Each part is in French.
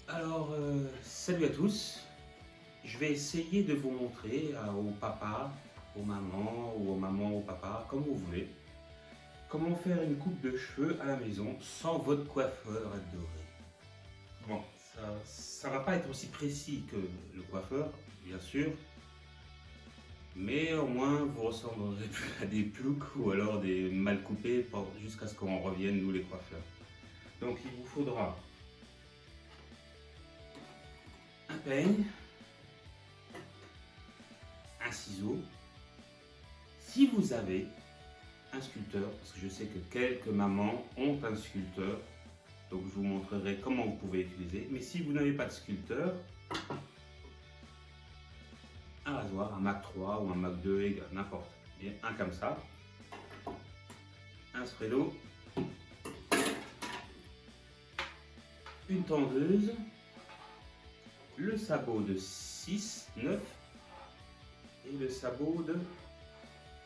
Alors, salut à tous. Je vais essayer de vous montrer au papa, aux mamans ou aux mamans, au papa, comme vous voulez, comment faire une coupe de cheveux à la maison sans votre coiffeur adoré. Bon, ça va pas être aussi précis que le coiffeur, bien sûr, mais au moins vous ressemblerez plus à des ploucs ou alors des mal coupés jusqu'à ce qu'on revienne, nous les coiffeurs. Donc, il vous faudra un peigne, un ciseau. Si vous avez un sculpteur, parce que je sais que quelques mamans ont un sculpteur, donc je vous montrerai comment vous pouvez utiliser. Mais si vous n'avez pas de sculpteur, un rasoir, un Mac 3 ou un Mac 2, n'importe. Bien, un comme ça, un spray d'eau, une tondeuse, le sabot de 6, 9 et le sabot de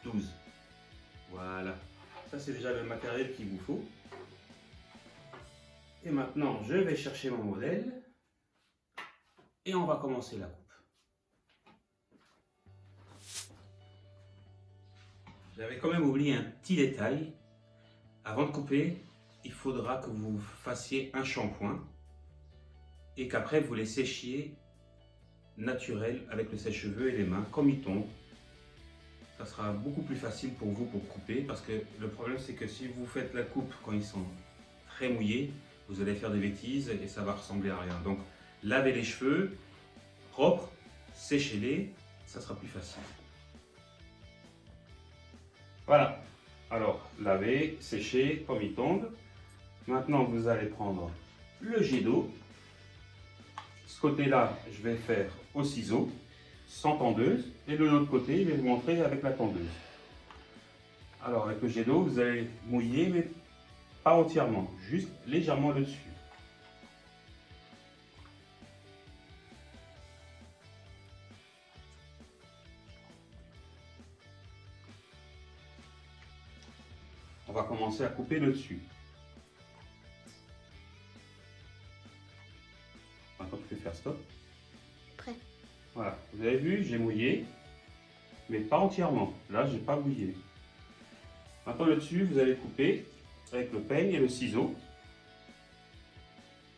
12. Voilà, ça c'est déjà le matériel qu'il vous faut. Et maintenant, je vais chercher mon modèle et on va commencer la coupe. J'avais quand même oublié un petit détail. Avant de couper, il faudra que vous fassiez un shampoing et qu'après vous les séchiez naturel avec le sèche-cheveux et les mains comme il tombe. Ça sera beaucoup plus facile pour vous pour couper parce que le problème c'est que si vous faites la coupe quand ils sont très mouillés, vous allez faire des bêtises et ça va ressembler à rien. Donc lavez les cheveux propres, séchez-les, ça sera plus facile. Voilà, alors lavez, séchez comme il tombe. Maintenant vous allez prendre le jet d'eau. Ce côté-là, je vais faire au ciseau, sans tondeuse, et de l'autre côté, je vais vous montrer avec la tondeuse. Alors avec le jet d'eau, vous allez mouiller, mais pas entièrement, juste légèrement dessus. On va commencer à couper le dessus. Maintenant, tu peux faire stop. Prêt. Voilà, vous avez vu, j'ai mouillé, mais pas entièrement. Là, j'ai pas mouillé. Maintenant, le dessus, vous allez couper avec le peigne et le ciseau.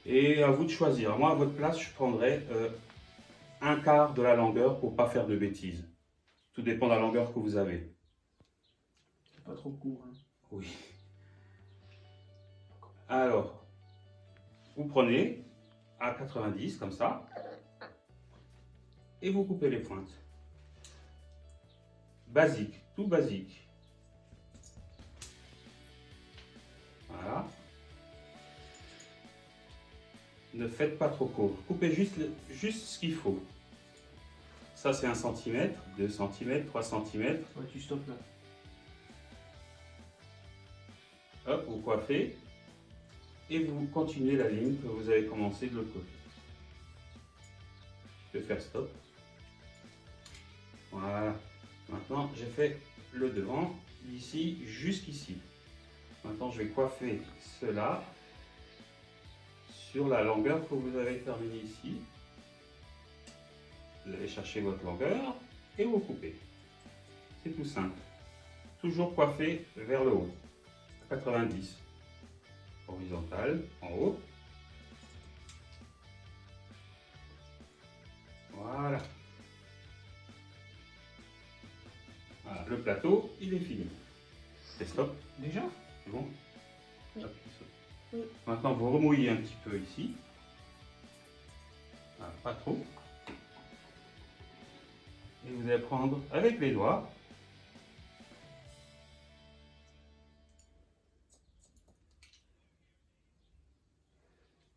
Et à vous de choisir. Moi, à votre place, je prendrais un quart de la longueur pour pas faire de bêtises. Tout dépend de la longueur que vous avez. C'est pas trop court. Hein. Oui. Alors, vous prenez à 90 comme ça et vous coupez les pointes. Basique, tout basique. Voilà. Ne faites pas trop court. Coupez juste ce qu'il faut. Ça, c'est 1 cm, 2 cm, 3 cm. Ouais, tu stoppes là. Hop, vous coiffez. Et vous continuez la ligne que vous avez commencé de l'autre côté. Je vais faire stop. Voilà. Maintenant, j'ai fait le devant, d'ici jusqu'ici. Maintenant, je vais coiffer cela sur la longueur que vous avez terminée ici. Vous allez chercher votre longueur et vous coupez. C'est tout simple. Toujours coiffer vers le haut. 90. Horizontal, en haut. Voilà. Voilà. Le plateau, il est fini. C'est stop. Déjà? C'est bon? Oui. Hop, Oui. maintenant, vous remouillez un petit peu ici. Voilà, pas trop. Et vous allez prendre avec les doigts.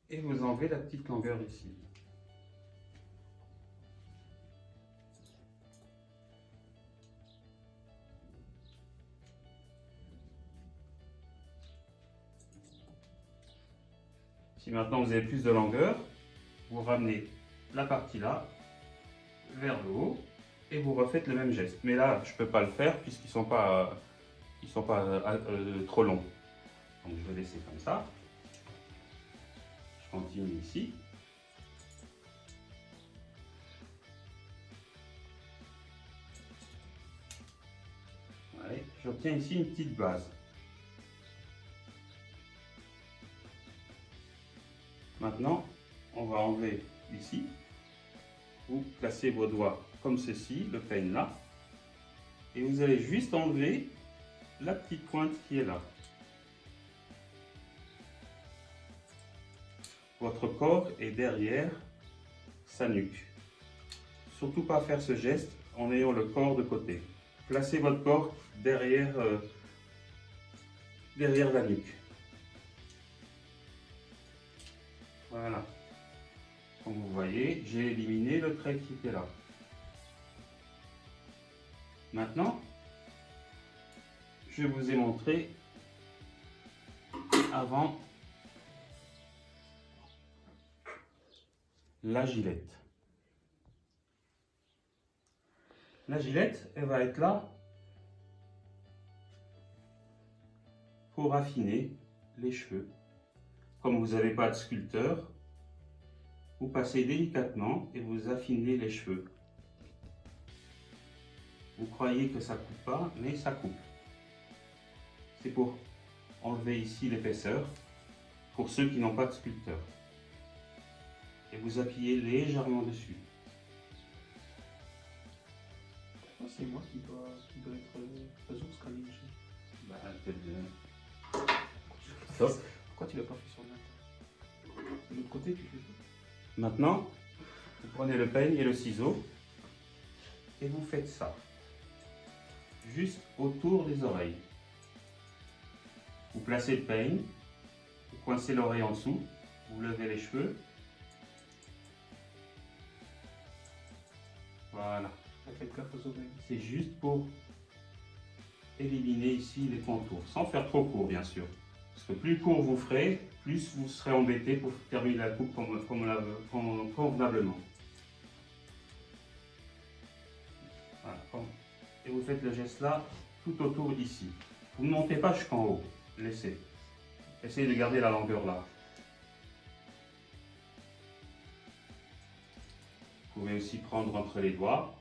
Et vous enlevez la petite longueur ici. Si maintenant vous avez plus de longueur, vous ramenez la partie là vers le haut et vous refaites le même geste. Mais là, je ne peux pas le faire puisqu'ils ne sont pas trop longs. Donc je vais laisser comme ça. Je continue ici. j'obtiens ici une petite base. Maintenant, on va enlever ici. Vous placez vos doigts comme ceci, le peigne là. Et vous allez juste enlever la petite pointe qui est là. Votre corps est derrière sa nuque. Surtout pas faire ce geste en ayant le corps de côté. Placez votre corps derrière, derrière la nuque. Voilà. Comme vous voyez, j'ai éliminé le trait qui était là. Maintenant, je vous ai montré avant la gilette. La gilette, elle va être là pour affiner les cheveux. Comme vous n'avez pas de sculpteur, vous passez délicatement et vous affinez les cheveux. Vous croyez que ça ne coupe pas, mais ça coupe. C'est pour enlever ici l'épaisseur, pour ceux qui n'ont pas de sculpteur. Et vous appuyez légèrement dessus. C'est moi qui dois être raison ce qu'elle Bah, Pourquoi tu l'as pas fait sur le matin? De l'autre côté, tu fais ça? maintenant, vous prenez le peigne et le ciseau et vous faites ça. Juste autour des oreilles. Vous placez le peigne, vous coincez l'oreille en dessous, vous levez les cheveux. Voilà. Faites gaffe aux oreilles. C'est juste pour éliminer ici les contours, sans faire trop court bien sûr. Parce que plus court vous ferez, plus vous serez embêté pour terminer la coupe convenablement. Voilà. Et vous faites le geste là, tout autour ici. Vous ne montez pas jusqu'en haut, laissez. Essayez de garder la longueur là. Vous pouvez aussi prendre entre les doigts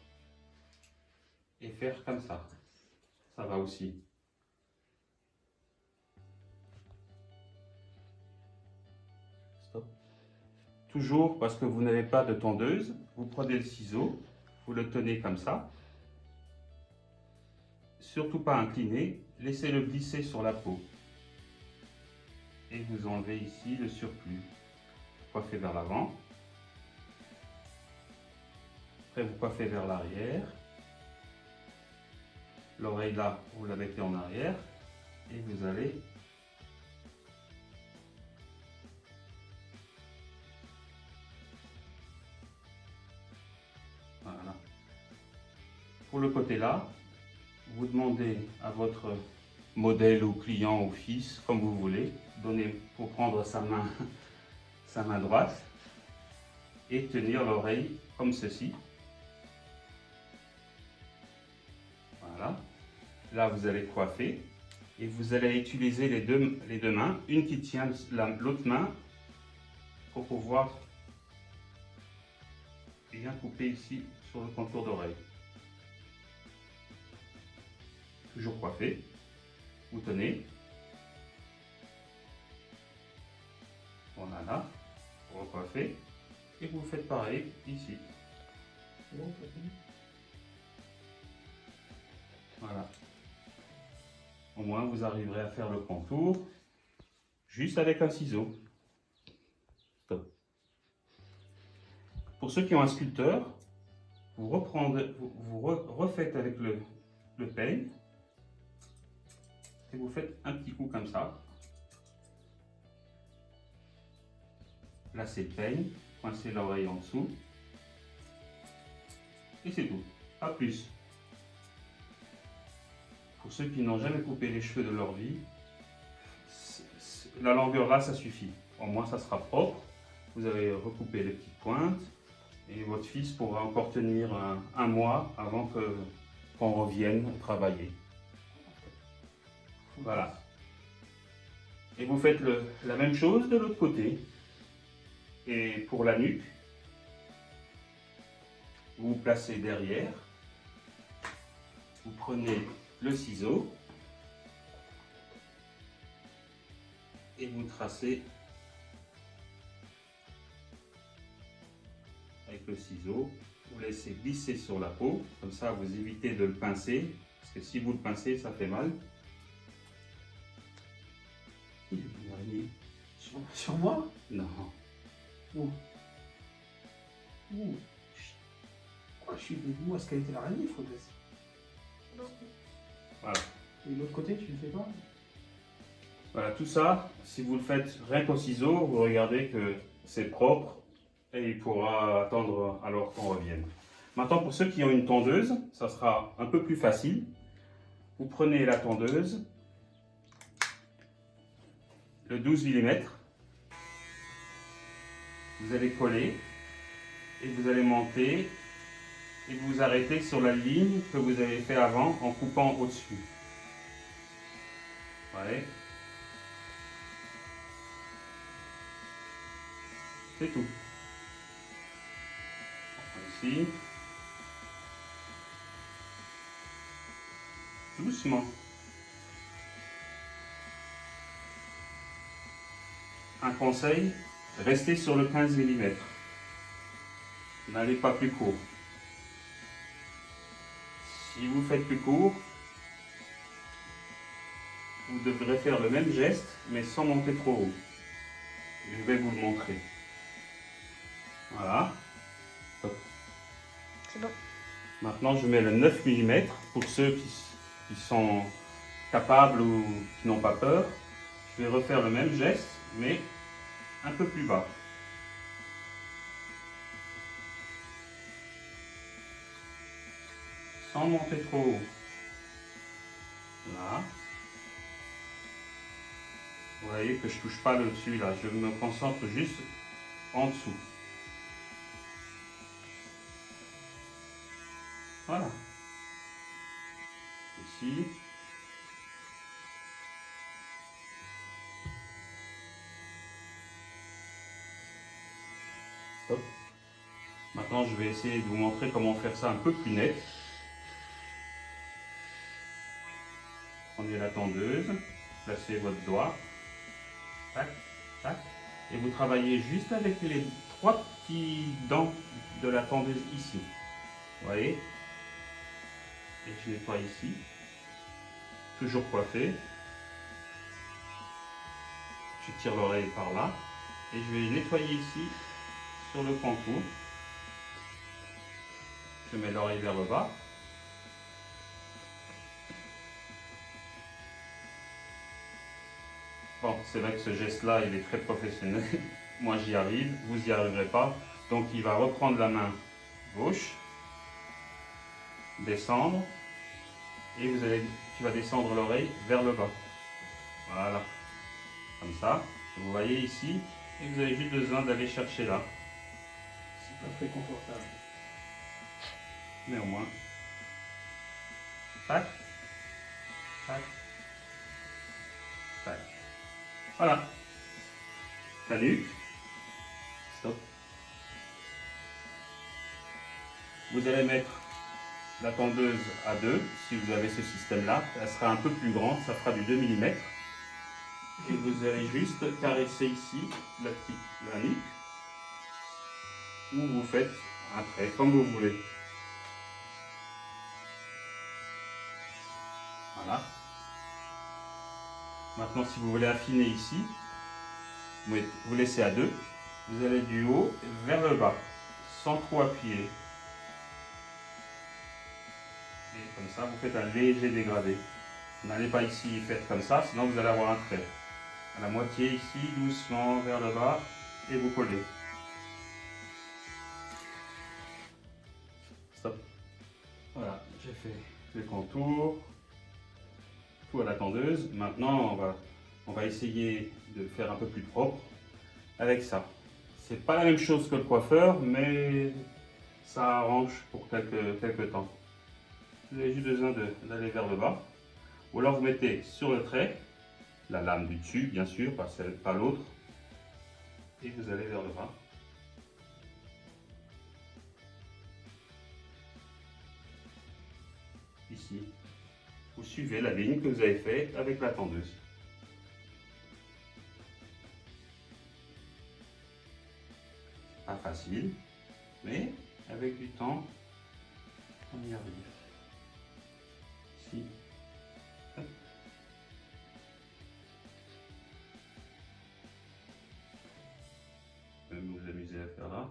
et faire comme ça. Ça va aussi. Stop. Toujours parce que vous n'avez pas de tondeuse, vous prenez le ciseau, vous le tenez comme ça. Surtout pas incliné, laissez-le glisser sur la peau. Et vous enlevez ici le surplus. Coiffez vers l'avant. Après vous coiffez vers l'arrière. L'oreille là, vous la mettez en arrière. Et vous allez voilà. Pour le côté là, vous demandez à votre modèle ou client ou fils, comme vous voulez, pour prendre sa main droite et tenir l'oreille comme ceci. Voilà. Là, vous allez coiffer et vous allez utiliser les deux mains, une qui tient l'autre main pour pouvoir bien couper ici sur le contour d'oreille. Toujours coiffé. Vous tenez. Voilà. Vous recoiffez. Et vous faites pareil ici. C'est bon, t'as fini? Voilà. Au moins, vous arriverez à faire le contour juste avec un ciseau. Stop. Pour ceux qui ont un sculpteur, vous refaites avec le peigne et vous faites un petit coup comme ça. Placez le peigne, coincez l'oreille en dessous et c'est tout. Pas plus. Pour ceux qui n'ont jamais coupé les cheveux de leur vie, la longueur là, ça suffit. Au moins, ça sera propre. Vous avez recoupé les petites pointes et votre fils pourra encore tenir un mois avant qu'on revienne travailler. Voilà. Et vous faites la même chose de l'autre côté. Et pour la nuque, vous vous placez derrière. Vous prenez le ciseau et vous tracez avec le ciseau. Vous laissez glisser sur la peau, comme ça vous évitez de le pincer, parce que si vous le pincez, ça fait mal. Il est une araignée. Sur moi? Non. Où? Où? Quoi, je suis debout à ce qu'a été l'araignée, Faudès. Bon. Voilà. Et l'autre côté, tu le fais pas? Voilà, tout ça, si vous le faites rien qu'au ciseau, vous regardez que c'est propre et il pourra attendre alors qu'on revienne. Maintenant, pour ceux qui ont une tondeuse, ça sera un peu plus facile. Vous prenez la tondeuse, le 12 mm, vous allez coller et vous allez monter et vous arrêtez sur la ligne que vous avez fait avant en coupant au-dessus. Ouais. C'est tout. Ici. Doucement. Un conseil, restez sur le 15 mm. N'allez pas plus court. Si vous faites plus court, vous devrez faire le même geste, mais sans monter trop haut. Je vais vous le montrer. Voilà. C'est bon. Maintenant, je mets le 9 mm pour ceux qui sont capables ou qui n'ont pas peur. Je vais refaire le même geste, mais un peu plus bas. Sans monter trop haut. Là. Vous voyez que je ne touche pas le dessus là, je me concentre juste en dessous. Voilà. Ici. Stop. Maintenant, je vais essayer de vous montrer comment faire ça un peu plus net. Prenez la tondeuse, placez votre doigt, tac, tac, et vous travaillez juste avec les 3 petits dents de la tondeuse ici. Vous voyez? Et je nettoie ici, toujours coiffé. Je tire l'oreille par là, et je vais nettoyer ici, sur le contour. Je mets l'oreille vers le bas. Bon, c'est vrai que ce geste-là, il est très professionnel. Moi, j'y arrive, vous n'y arriverez pas. Donc, il va reprendre la main gauche, descendre, et tu vas descendre l'oreille vers le bas. Voilà, comme ça. Vous voyez ici, et vous avez juste besoin d'aller chercher là. C'est pas très confortable. Mais au moins. Tac, tac, tac. Voilà. La nuque. Stop. Vous allez mettre la tondeuse à 2, si vous avez ce système-là. Elle sera un peu plus grande, ça fera du 2 mm. Et vous allez juste caresser ici la nuque. Ou vous faites un trait, comme vous voulez. Voilà. Maintenant, si vous voulez affiner ici, vous laissez à 2. Vous allez du haut vers le bas, sans trop appuyer. Et comme ça, vous faites un léger dégradé. N'allez pas ici faire comme ça, sinon vous allez avoir un trait. À la moitié ici, doucement vers le bas, et vous collez. Stop. Voilà, j'ai fait le contour. Tout à la tondeuse. Maintenant, on va essayer de faire un peu plus propre avec ça. C'est pas la même chose que le coiffeur, mais ça arrange pour quelques temps. Vous avez juste besoin d'aller vers le bas. Ou alors vous mettez sur le trait, la lame du dessus, bien sûr, pas l'autre. Et vous allez vers le bas. Ici. Vous suivez la ligne que vous avez faite avec la tondeuse. Pas facile, mais avec du temps, on y arrive. Ici. Hop. Même vous amuser à faire là.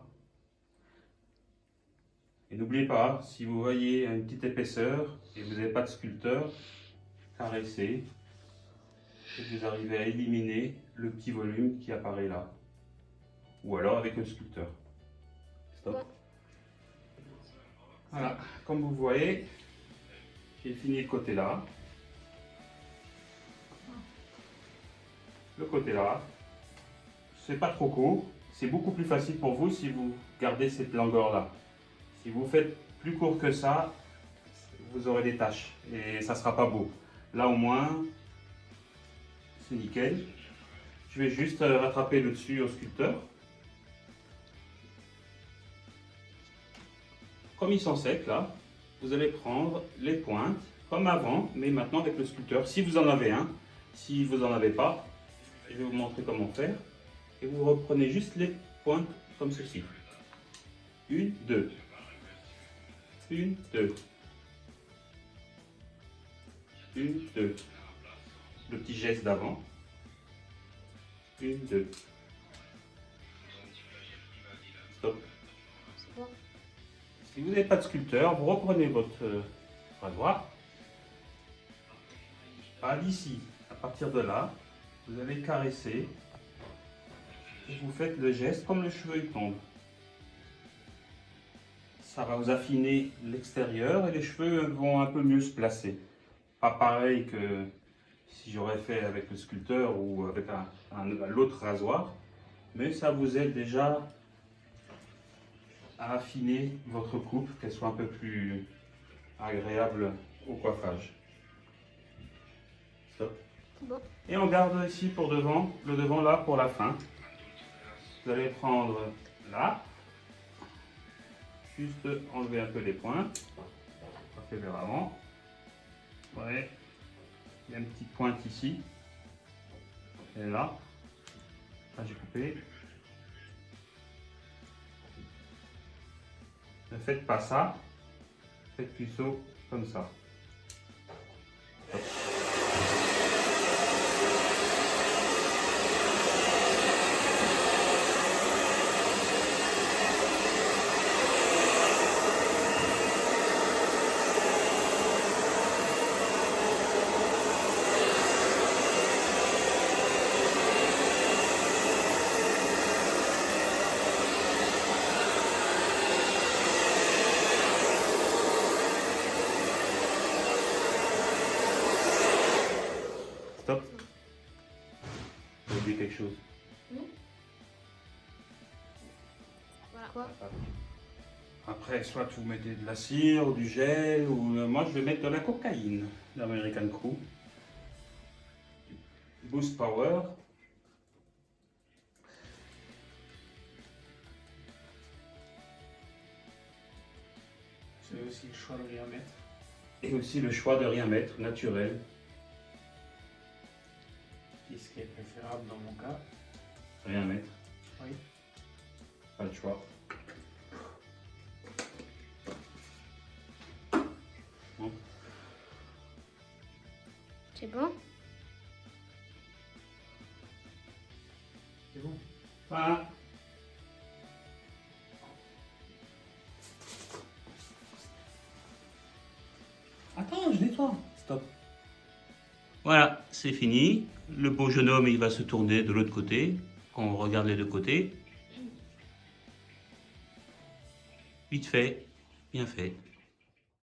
Et n'oubliez pas, si vous voyez une petite épaisseur et vous n'avez pas de sculpteur, caressez et vous arrivez à éliminer le petit volume qui apparaît là. Ou alors avec un sculpteur. Stop. Voilà, comme vous voyez, j'ai fini le côté là. Le côté là, c'est pas trop court. C'est beaucoup plus facile pour vous si vous gardez cette longueur là. Si vous faites plus court que ça, vous aurez des taches et ça sera pas beau. Là au moins, c'est nickel. Je vais juste rattraper le dessus au sculpteur. Comme ils sont secs là, vous allez prendre les pointes comme avant, mais maintenant avec le sculpteur. Si vous en avez un, si vous n'en avez pas, je vais vous montrer comment faire. Et vous reprenez juste les pointes comme ceci. 1, 2. 1, 2. 1, 2. Le petit geste d'avant. 1, 2. Stop. C'est bon. Si vous n'avez pas de sculpteur, vous reprenez votre rasoir. Pas d'ici. À partir de là, vous allez caresser. Et vous faites le geste comme le cheveu il tombe. Ça va vous affiner l'extérieur et les cheveux vont un peu mieux se placer. Pas pareil que si j'aurais fait avec le sculpteur ou avec l'autre rasoir, mais ça vous aide déjà à affiner votre coupe, qu'elle soit un peu plus agréable au coiffage. Stop. Bon. Et on garde ici pour devant, le devant là pour la fin. Vous allez prendre là, juste enlever un peu les pointes, on fait vers l'avant. Ouais. Il y a une petite pointe ici, et là, j'ai coupé. Ne faites pas ça, faites plutôt comme ça. Hop. Stop. J'ai oublié quelque chose. Voilà. Quoi? Après, soit vous mettez de la cire ou du gel, ou moi je vais mettre de la cocaïne, l'American Crew. Boost Power. C'est aussi le choix de rien mettre. Et aussi le choix de rien mettre, naturel. Et ce qui est préférable dans mon cas. Rien mettre, Oui. pas le choix. Bon. C'est bon? C'est bon. Voilà. Attends, je nettoie. Stop. Voilà, c'est fini. Le beau jeune homme, il va se tourner de l'autre côté. On regarde les deux côtés. Vite fait, bien fait.